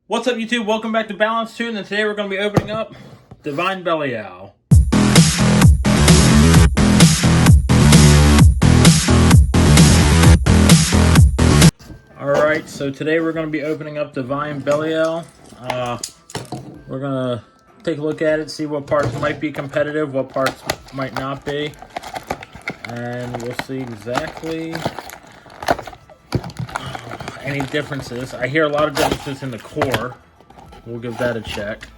What's up, YouTube? Welcome back to Balance Tune, and today we're going to be opening up Divine Belial. Alright, so today we're going to be opening up Divine Belial. We're going to take a look at it, see what parts might be competitive, what parts might not be. And we'll see exactly any differences. I hear a lot of differences in the core. We'll give that a check.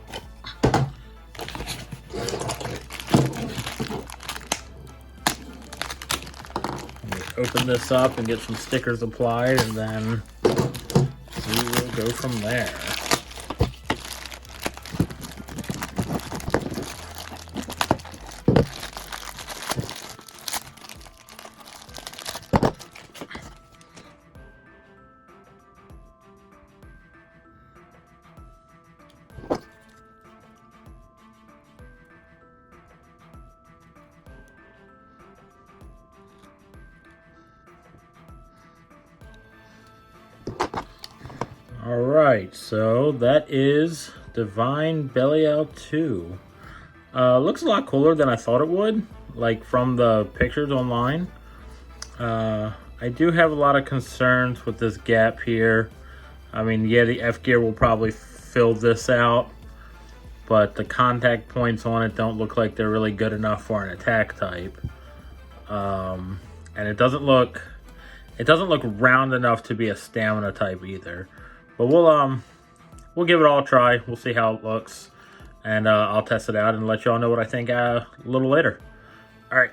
Open this up and get some stickers applied, and then we will go from there. Alright, so that is Divine Belial 2. Looks a lot cooler than I thought it would, like from the pictures online. I do have a lot of concerns with this gap here. I mean, yeah, the F gear will probably fill this out, but the contact points on it don't look like they're really good enough for an attack type. And it doesn't look round enough to be a stamina type either. But we'll give it all a try. We'll see how it looks, and I'll test it out and let y'all know what I think a little later. All right.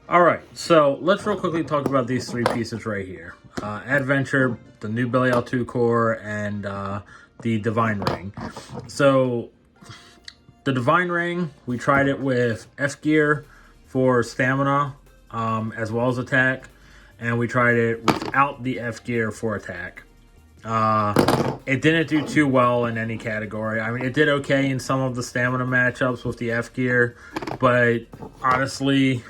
All right, so let's real quickly talk about these three pieces right here. Adventure, the new Belial 2 core, and the Divine Ring. So the Divine Ring, we tried it with F gear for stamina as well as attack, and we tried it without the F gear for attack. It didn't do too well in any category. I mean, it did okay in some of the stamina matchups with the F gear, but honestly,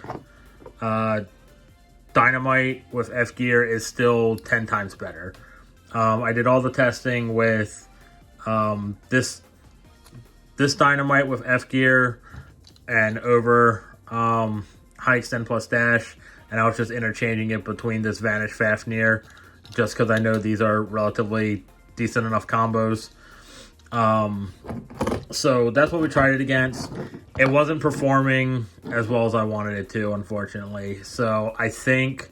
Dynamite with F gear is still 10 times better. I did all the testing with this Dynamite with F gear and over high extend plus dash, and I was just interchanging it between this Vanish Fafnir, just because I know these are relatively decent enough combos. So that's what we tried it against. It wasn't performing as well as I wanted it to, unfortunately. So I think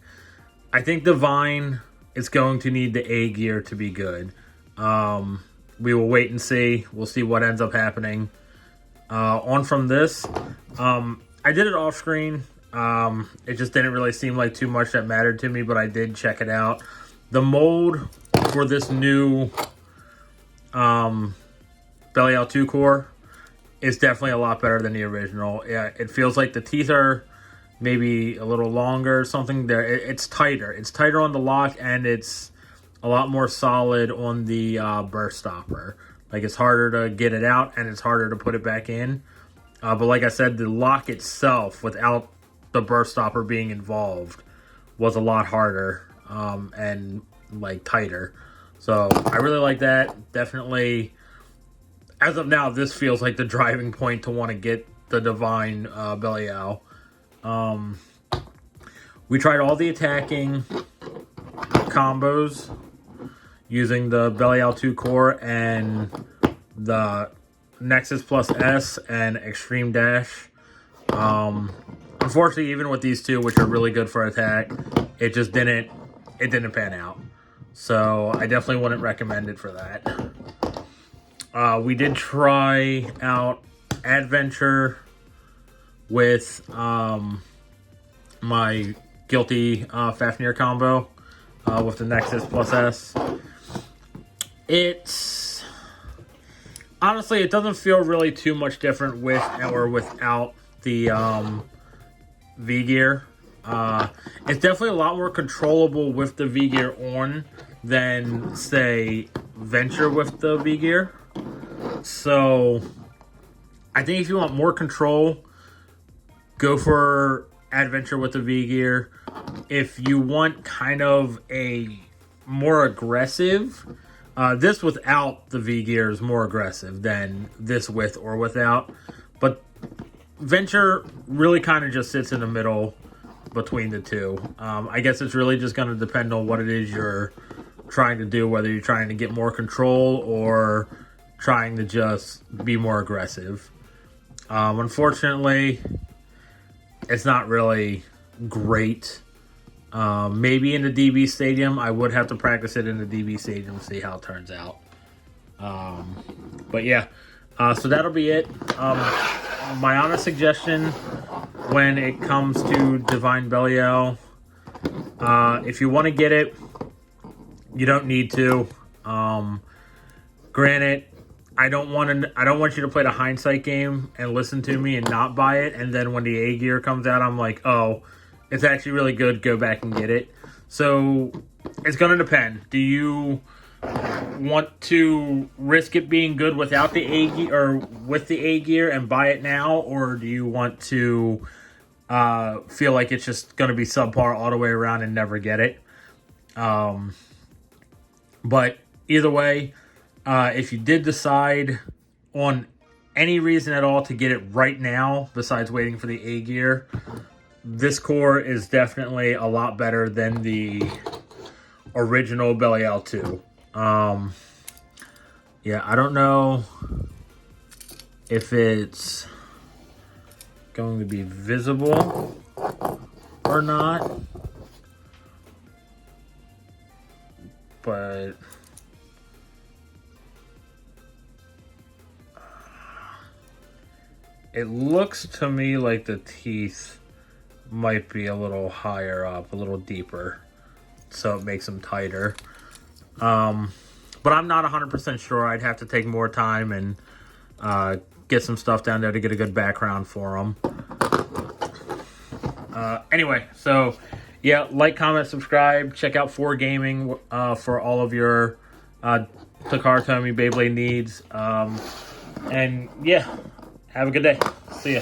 Divine is going to need the A gear to be good. We will wait and see. We'll see what ends up happening. On from this, I did it off screen. It just didn't really seem like too much that mattered to me, but I did check it out. The mold for this new Belial 2 core is definitely a lot better than the original. Yeah, it feels like the teeth are maybe a little longer or something there. It's tighter. It's tighter on the lock, and it's a lot more solid on the burst stopper. Like, it's harder to get it out, and it's harder to put it back in. But like I said, the lock itself, without the burst stopper being involved, was a lot harder and like tighter. So I really like that. Definitely, as of now, this feels like the driving point to want to get the Divine Belial. We tried all the attacking combos using the Belial 2 core and the Nexus plus S and Extreme Dash. Unfortunately, even with these two, which are really good for attack, it didn't pan out. So I definitely wouldn't recommend it for that. We did try out Adventure with my Guilty Fafnir combo with the Nexus plus S. Honestly, it doesn't feel really too much different with or without the V-Gear. It's definitely a lot more controllable with the V-Gear on than, say, Venture with the V-Gear. So, I think if you want more control, go for Adventure with the V-Gear. If you want kind of a more aggressive, this without the V-Gear is more aggressive than this with or without. But Venture really kind of just sits in the middle between the two. I guess it's really just going to depend on what it is you're trying to do, whether you're trying to get more control or trying to just be more aggressive. Unfortunately, it's not really great. Maybe in the DB Stadium. I would have to practice it in the DB Stadium to see how it turns out. But yeah, so that'll be it. My honest suggestion when it comes to Divine Belial, if you want to get it, you don't need to. Granted, I don't want you to play the hindsight game and listen to me and not buy it, and then when the A gear comes out, I'm like, oh, it's actually really good. Go back and get it. So it's gonna depend. Do you want to risk it being good without the A gear or with the A gear and buy it now, or do you want to feel like it's just gonna be subpar all the way around and never get it? But either way, if you did decide on any reason at all to get it right now, besides waiting for the A gear, this core is definitely a lot better than the original Belial 2. Yeah, I don't know if it's going to be visible or not, but it looks to me like the teeth might be a little higher up, a little deeper, so it makes them tighter. But I'm not 100% sure. I'd have to take more time and get some stuff down there to get a good background for them. Anyway, so yeah, like, comment, subscribe. Check out 4 Gaming for all of your Takara, Tomy, Beyblade needs. And yeah, have a good day. See ya.